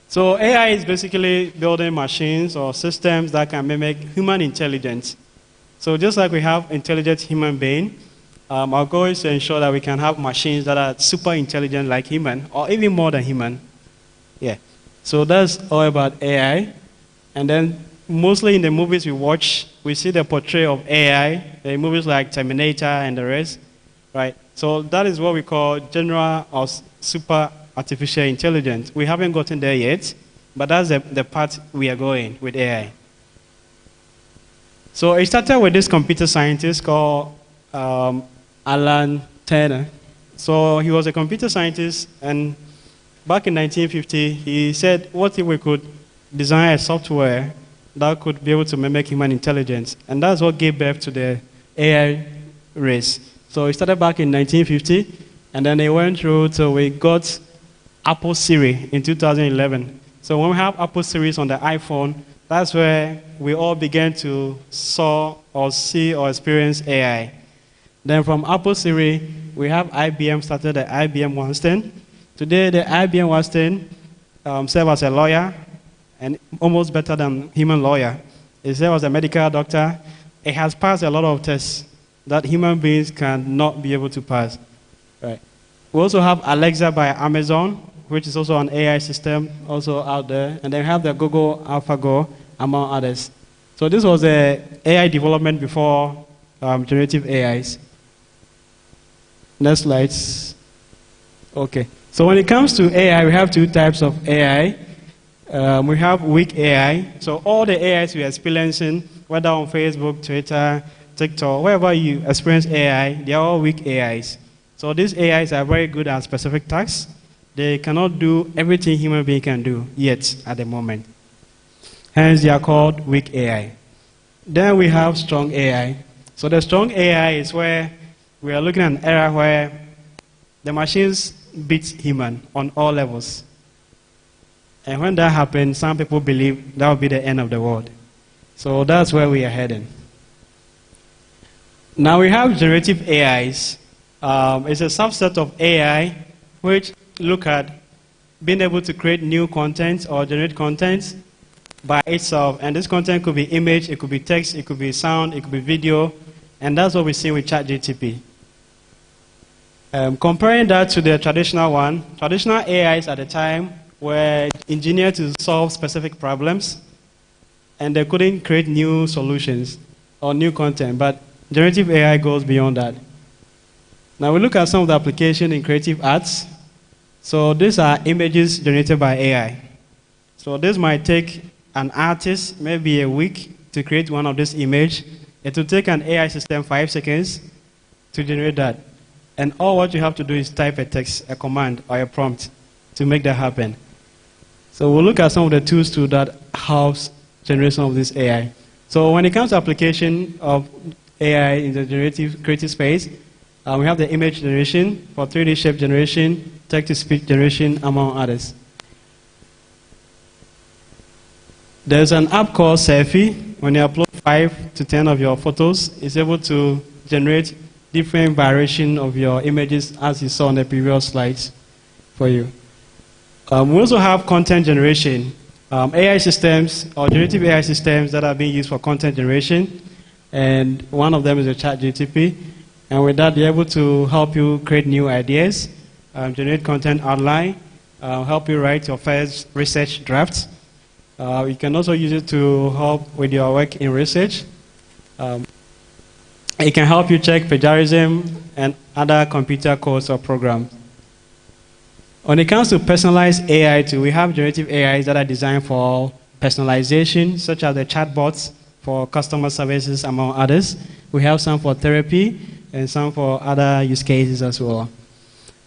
So AI is basically building machines or systems that can mimic human intelligence. So just like we have intelligent human being, our goal is to ensure that we can have machines that are super intelligent like human, or even more than human. Yeah. So that's all about AI. And then mostly in the movies we watch, we see the portrayal of AI, in movies like Terminator and the rest, right? So that is what we call general or super artificial intelligence. We haven't gotten there yet, but that's the part we are going with AI. So it started with this computer scientist called Alan Turing. So he was a computer scientist, and back in 1950, he said, what if we could design a software that could be able to mimic human intelligence? And that's what gave birth to the AI race. So it started back in 1950, and then it went through till we got Apple Siri in 2011. So when we have Apple Siri on the iPhone, that's where we all began to saw or see or experience AI. Then from Apple Siri, we have IBM started the IBM Watson. Today, the IBM Watson serves as a lawyer, and almost better than human lawyer. It serves as a medical doctor. It has passed a lot of tests that human beings cannot be able to pass. Right. We also have Alexa by Amazon, which is also an AI system also out there. And then we have the Google AlphaGo, among others. So this was the AI development before generative AIs. Next slides. Okay. So when it comes to AI, we have two types of AI. We have weak AI. So all the AIs we are experiencing whether on Facebook, Twitter, TikTok, wherever you experience AI, they are all weak AIs. So these AIs are very good at specific tasks. They cannot do everything human being can do yet at the moment. Hence, they are called weak AI. Then we have strong AI. So the strong AI is where we are looking at an era where the machines beat human on all levels. And when that happens, some people believe that will be the end of the world. So that's where we are heading. Now we have generative AIs. It's a subset of AI which look at being able to create new content or generate content by itself. And this content could be image, it could be text, it could be sound, it could be video. And that's what we see with ChatGPT. Comparing that to the traditional one, traditional AIs at the time were engineered to solve specific problems, and they couldn't create new solutions or new content. But generative AI goes beyond that. Now we look at some of the applications in creative arts. So these are images generated by AI. So this might take an artist maybe a week to create one of this image. It will take an AI system 5 seconds to generate that. And all what you have to do is type a text, a command, or a prompt to make that happen. So we'll look at some of the tools to that helps generate some of this AI. So when it comes to application of AI in the generative creative space, we have the image generation for 3D shape generation, text-to-speech generation, among others. There's an app called Selfie. When you upload 5 to 10 of your photos, it's able to generate different variation of your images as you saw on the previous slides for you. We also have content generation. AI systems or generative AI systems that are being used for content generation. And one of them is the ChatGPT. And with that, they're able to help you create new ideas, generate content outline, help you write your first research drafts. You can also use it to help with your work in research. It can help you check plagiarism and other computer codes or programs. When it comes to personalized AI too, we have generative AIs that are designed for personalization, such as the chatbots for customer services, among others. We have some for therapy and some for other use cases as well.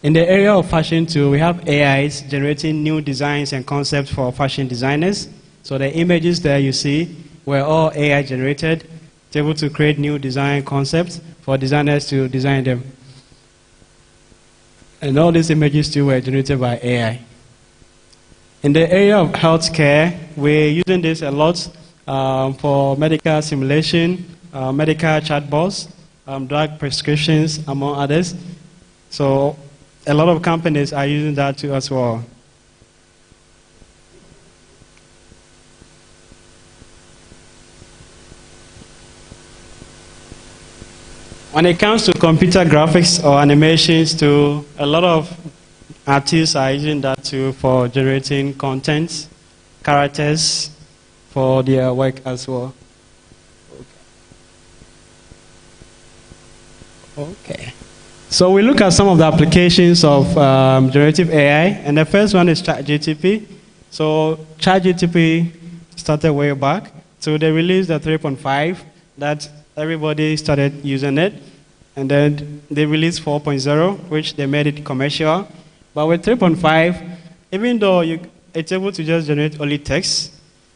In the area of fashion too, we have AIs generating new designs and concepts for fashion designers. So the images there you see were all AI generated. It's able to create new design concepts for designers to design them. And all these images too were generated by AI. In the area of healthcare, we're using this a lot for medical simulation, medical chatbots, drug prescriptions, among others. So a lot of companies are using that too as well. When it comes to computer graphics or animations too, a lot of artists are using that too for generating content, characters for their work as well. Okay. So we look at some of the applications of generative AI, and the first one is ChatGPT. So ChatGPT started way back. So they released the 3.5 that everybody started using it. And then they released 4.0, which they made it commercial. But with 3.5, even though it's able to just generate only text,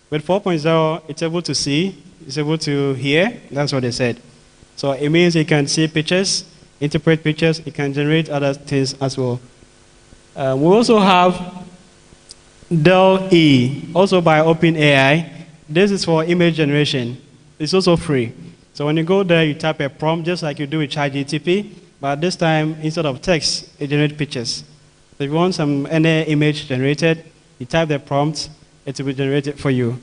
with 4.0, it's able to see, it's able to hear. That's what they said. So it means it can see pictures, interpret pictures, it can generate other things as well. We also have DALL-E, also by OpenAI. This is for image generation. It's also free. So when you go there, you type a prompt just like you do with ChatGPT, but this time, instead of text, it generates pictures. So if you want any image generated, you type the prompt, it will be generated for you.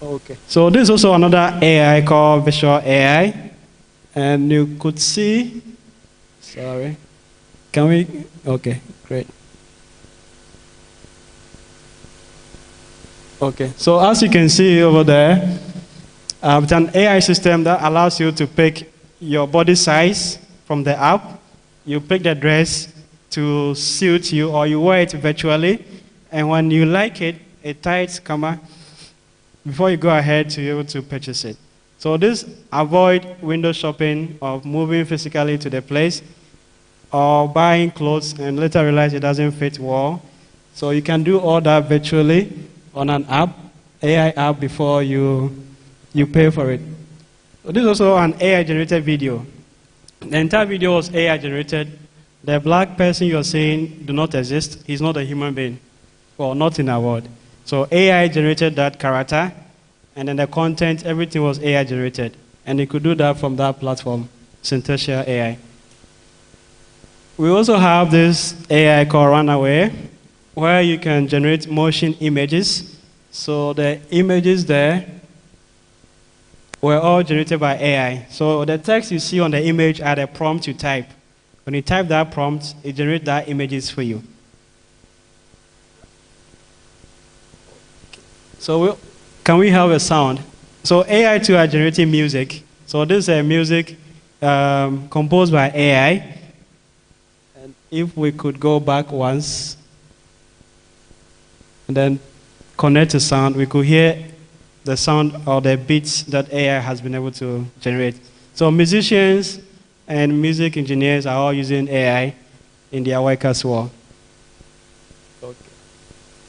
Okay. So this is also another AI called Visual AI. And you could see, sorry, can we, okay, great. Okay, so as you can see over there, it's an AI system that allows you to pick your body size from the app. You pick the dress to suit you, or you wear it virtually. And when you like it, a tight, before you go ahead to be able to purchase it. So this avoid window shopping of moving physically to the place or buying clothes and later realize it doesn't fit well. So you can do all that virtually on an app, AI app, before you pay for it. So this is also an AI-generated video. The entire video was AI-generated. The black person you're seeing do not exist. He's not a human being, well, not in our world. So AI generated that character, and then the content, everything was AI generated. And you could do that from that platform, Synthesia AI. We also have this AI called Runaway, where you can generate motion images. So the images there were all generated by AI. So the text you see on the image are the prompt you type. When you type that prompt, it generates that images for you. So can we have a sound? So AI too are generating music. So this is music composed by AI. And if we could go back once, and then connect to sound, we could hear the sound or the beats that AI has been able to generate. So musicians and music engineers are all using AI in their work as well. Okay.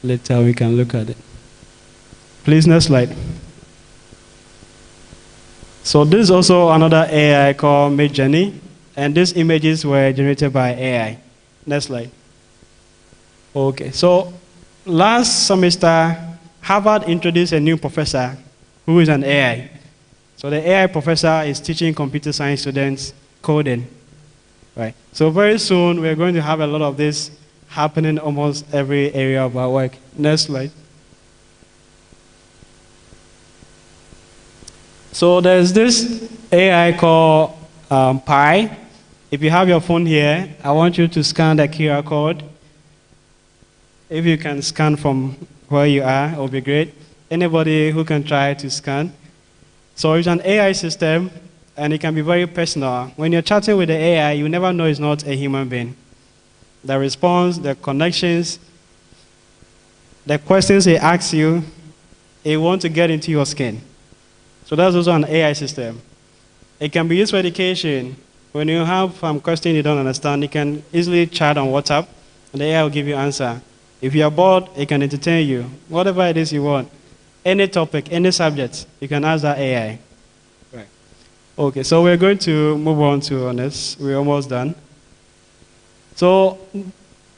Later we can look at it. Please, next slide. So this is also another AI called Midjourney, and these images were generated by AI. Next slide. Okay, so last semester, Harvard introduced a new professor who is an AI. So the AI professor is teaching computer science students coding. Right. So very soon, we're going to have a lot of this happening almost every area of our work. Next slide. So there's this AI called Pi. If you have your phone here, I want you to scan the QR code. If you can scan from where you are, it will be great. Anybody who can try to scan. So it's an AI system, and it can be very personal. When you're chatting with the AI, you never know it's not a human being. The response, the connections, the questions it asks you, it wants to get into your skin. So that's also an AI system. It can be used for education. When you have some question you don't understand, you can easily chat on WhatsApp, and the AI will give you an answer. If you are bored, it can entertain you. Whatever it is you want. Any topic, any subject, you can ask that AI. Right. Okay, so we're going to move on to this. We're almost done. So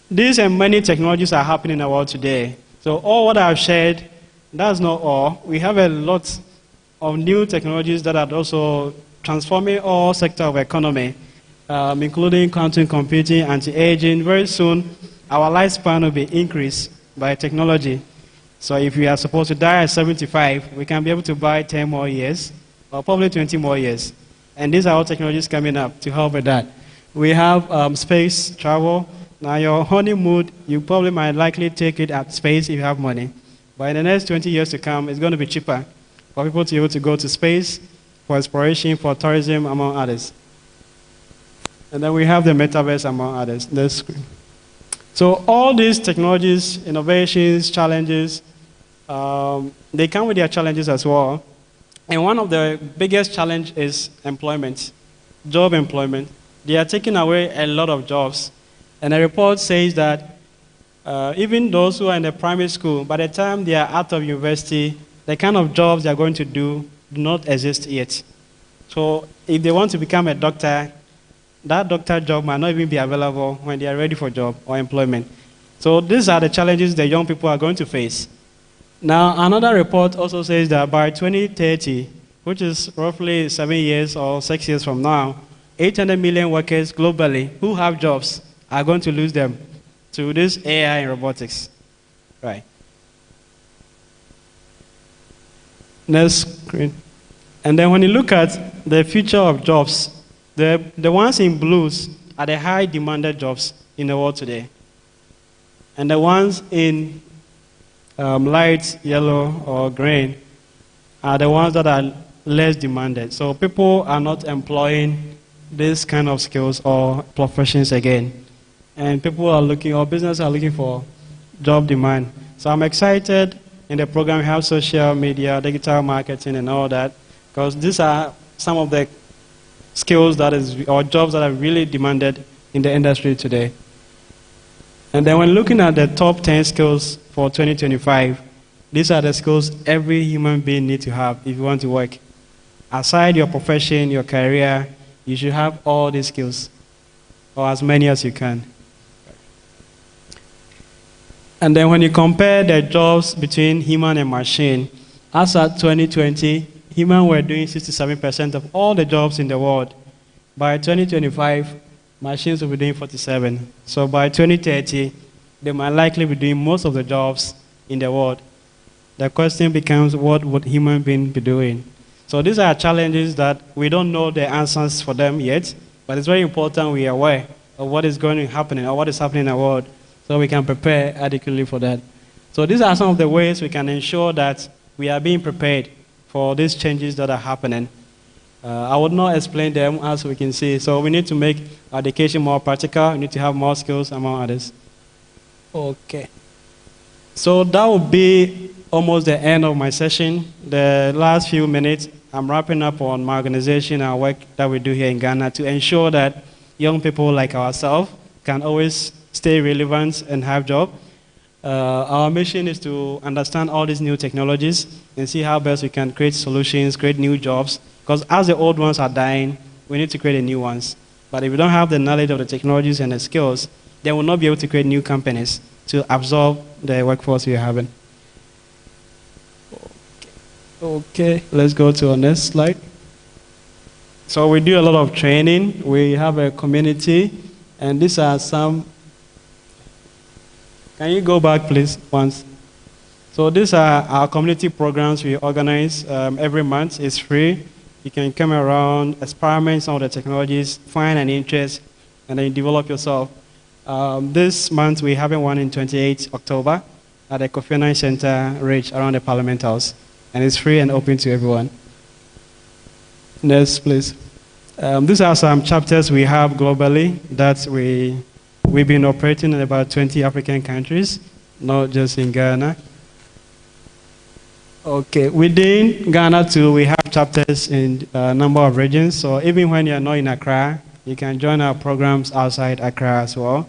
these and many technologies are happening in the world today. So all what I've shared, that's not all. We have a lot of new technologies that are also transforming all sectors of economy, including quantum computing, anti-aging. Very soon, our lifespan will be increased by technology. So if we are supposed to die at 75, we can be able to buy 10 more years, or probably 20 more years. And these are all technologies coming up to help with that. We have space travel. Now your honeymoon, you probably might likely take it at space if you have money. But in the next 20 years to come, it's going to be cheaper for people to be able to go to space, for exploration, for tourism, among others. And then we have the metaverse, among others. This screen. So all these technologies, innovations, challenges, they come with their challenges as well. And one of the biggest challenges is employment, job employment. They are taking away a lot of jobs. And a report says that even those who are in the primary school, by the time they are out of university, the kind of jobs they are going to do not exist yet. So if they want to become a doctor, that doctor job might not even be available when they are ready for job or employment. So these are the challenges the young people are going to face. Now, another report also says that by 2030, which is roughly 7 years or 6 years from now, 800 million workers globally who have jobs are going to lose them to this AI and robotics. Right. Next screen. And then when you look at the future of jobs, the ones in blues are the high demanded jobs in the world today. And the ones in light yellow or green are the ones that are less demanded. So people are not employing this kind of skills or professions again. And people are looking, or businesses are looking for job demand. So I'm excited in the program we have social media, digital marketing, and all that, because these are some of the skills or jobs that are really demanded in the industry today. And then when looking at the top 10 skills for 2025, these are the skills every human being needs to have if you want to work. Aside your profession, your career, you should have all these skills, or as many as you can. And then when you compare the jobs between human and machine, as at 2020, humans were doing 67% of all the jobs in the world. By 2025, machines will be doing 47%. So by 2030, they might likely be doing most of the jobs in the world. The question becomes, what would human beings be doing? So these are challenges that we don't know the answers for them yet, but it's very important we are aware of what is going to happen or what is happening in the world so we can prepare adequately for that. So these are some of the ways we can ensure that we are being prepared for these changes that are happening. I would not explain them as we can see. So we need to make education more practical. We need to have more skills among others. Okay. So that will be almost the end of my session. The last few minutes, I'm wrapping up on my organization and work that we do here in Ghana to ensure that young people like ourselves can always stay relevant and have jobs. Our mission is to understand all these new technologies and see how best we can create solutions, create new jobs. Because as the old ones are dying, we need to create new ones. But if we don't have the knowledge of the technologies and the skills, then we'll not be able to create new companies to absorb the workforce we are having. Okay, let's go to our next slide. So we do a lot of training. We have a community, and these are some. Can you go back, please, once? So these are our community programs we organize every month. It's free. You can come around, experiment some of the technologies, find an interest, and then develop yourself. This month, we're having one in 28 October at the Kofi Annan Center, Ridge, around the Parliament House. And it's free and open to everyone. Next, please. These are some chapters we have globally that we've been operating in about 20 African countries, not just in Ghana. Okay, within Ghana too, we have chapters in a number of regions. So even when you're not in Accra, you can join our programs outside Accra as well.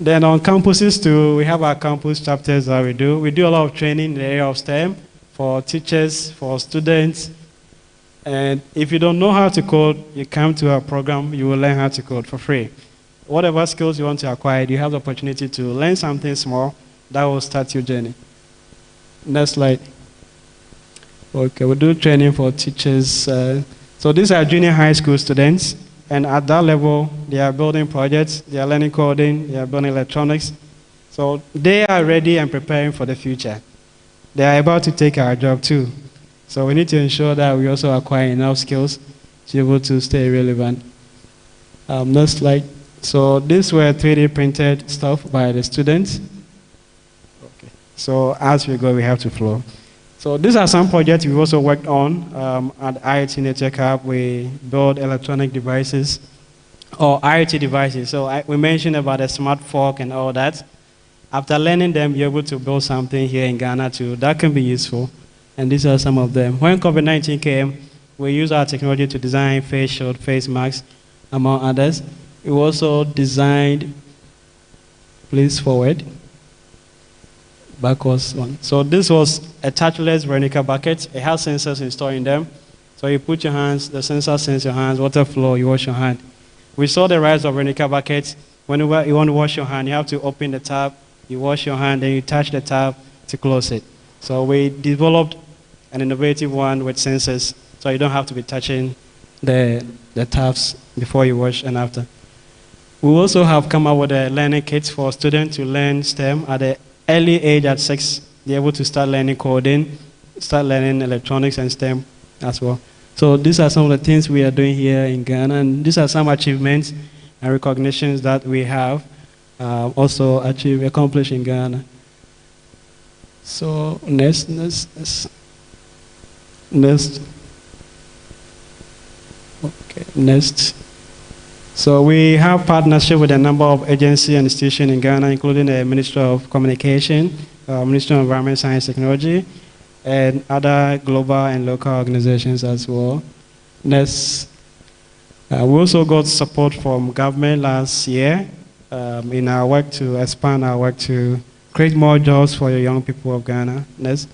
Then on campuses too, we have our campus chapters that we do. We do a lot of training in the area of STEM for teachers, for students. And if you don't know how to code, you come to our program, you will learn how to code for free. Whatever skills you want to acquire, you have the opportunity to learn something small that will start your journey. Next slide. Okay, we do training for teachers. So these are junior high school students, and at that level, they are building projects, they are learning coding, they are building electronics. So they are ready and preparing for the future. They are about to take our job too. So we need to ensure that we also acquire enough skills to be able to stay relevant. Next slide. So these were 3D printed stuff by the students. Okay. So as we go, we have to flow. So these are some projects we've also worked on at IoT Network Hub. We build electronic devices or IoT devices. So we mentioned about the smart fork and all that. After learning them, you're able to build something here in Ghana too. That can be useful. And these are some of them. When COVID-19 came, we used our technology to design face shield, face masks, among others. We also designed, please forward, backwards one. So this was a touchless Veronica bucket. It has sensors installed in them. So you put your hands, the sensor sends your hands, water flow, you wash your hand. We saw the rise of Veronica buckets. Whenever you want to wash your hand, you have to open the tap, you wash your hand, then you touch the tap to close it. So we developed an innovative one with sensors, so you don't have to be touching the taps before you wash and after. We also have come up with a learning kit for students to learn STEM at the early age at 6. They're able to start learning coding, start learning electronics and STEM as well. So these are some of the things we are doing here in Ghana, and these are some achievements and recognitions that we have also accomplished in Ghana. So next. Okay, next. So we have partnership with a number of agencies and institutions in Ghana, including the Ministry of Communication, Ministry of Environment, Science, Technology, and other global and local organizations as well. Next, we also got support from government last year in our work to expand our work to create more jobs for the young people of Ghana. Next.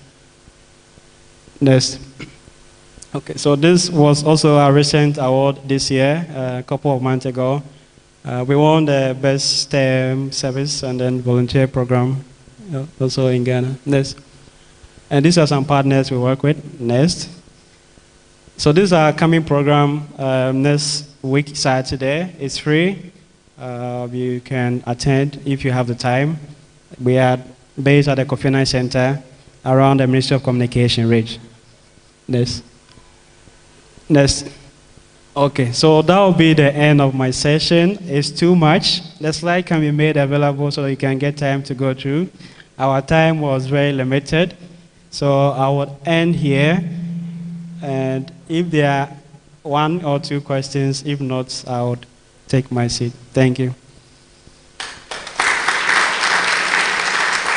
Okay, so this was also a recent award this year, a couple of months ago. We won the Best STEM Service and then Volunteer Program also in Ghana. Next. And these are some partners we work with. Next. So this is our coming program next week, Saturday. It's free. You can attend if you have the time. We are based at the Kofi Annan Center around the Ministry of Communication Ridge. Next. Okay, so that will be the end of my session. It's too much. The slide can be made available so you can get time to go through. Our time was very limited, so I would end here. And if there are one or two questions, if not, I would take my seat. Thank you.